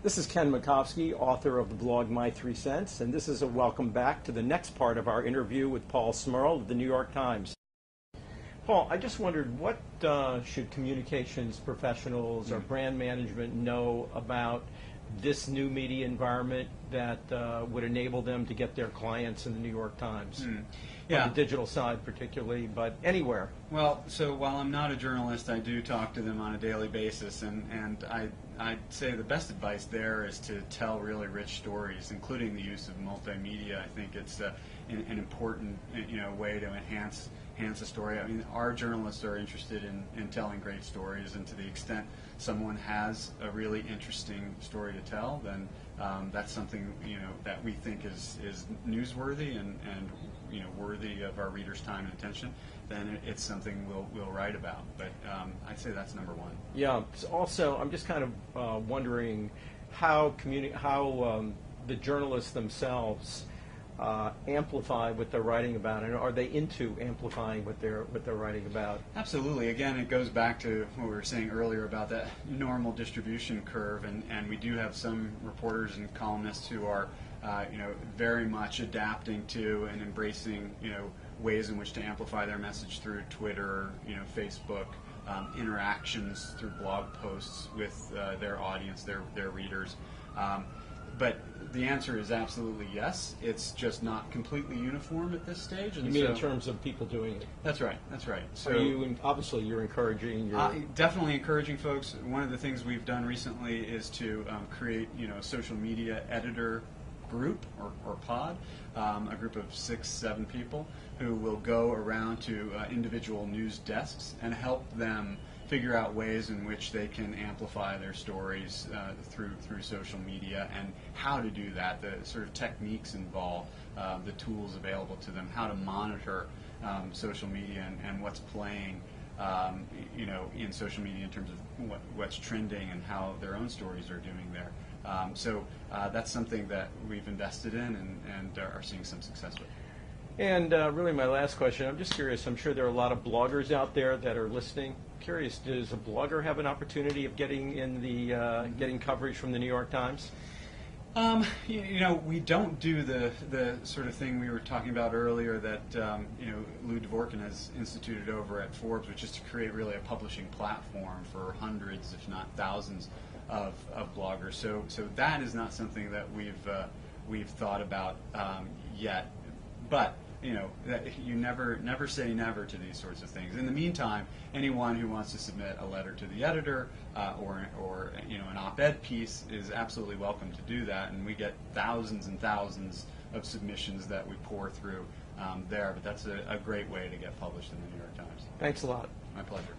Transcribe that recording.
This is Ken Makovsky, author of the blog My Three Cents, and this is a welcome back to the next part of our interview with Paul Smurl of the New York Times. Paul, I just wondered, what should communications professionals or brand management know about this new media environment that would enable them to get their clients in the New York Times? Yeah. On the digital side particularly, but anywhere. Well, so while I'm not a journalist, I do talk to them on a daily basis, and I'd say the best advice there is to tell really rich stories, including the use of multimedia. I think it's an important way to enhance a story. I mean, our journalists are interested in telling great stories, and to the extent someone has a really interesting story to tell, then that's something that we think is newsworthy and worthy of our readers' time and attention. Then it's something we'll write about. But I'd say that's number one. Yeah. Also, I'm just kind of wondering how the journalists themselves amplify what they're writing about, and are they into amplifying what they're writing about? Absolutely. Again, it goes back to what we were saying earlier about that normal distribution curve, and we do have some reporters and columnists who are very much adapting to and embracing ways in which to amplify their message through Twitter, Facebook, interactions through blog posts with their audience, their readers. But the answer is absolutely yes. It's just not completely uniform at this stage. And you mean in terms of people doing it? That's right. That's right. So obviously you're encouraging definitely encouraging folks. One of the things we've done recently is to create a social media editor group or pod, a group of 6-7 people who will go around to individual news desks and help them figure out ways in which they can amplify their stories through social media, and how to do that, the sort of techniques involved, the tools available to them, how to monitor social media and what's playing in social media in terms of what's trending and how their own stories are doing there. So that's something that we've invested in and are seeing some success with. And really my last question, I'm just curious, I'm sure there are a lot of bloggers out there that are listening. Curious, does a blogger have an opportunity of getting in the getting coverage from the New York Times? We don't do the sort of thing we were talking about earlier that Lou Dvorkin has instituted over at Forbes, which is to create really a publishing platform for hundreds, if not thousands, of bloggers. So that is not something that we've thought about yet. But you never say never to these sorts of things. In the meantime, anyone who wants to submit a letter to the editor or an op-ed piece is absolutely welcome to do that, and we get thousands and thousands of submissions that we pour through there. But that's a great way to get published in the New York Times. Thanks a lot. My pleasure.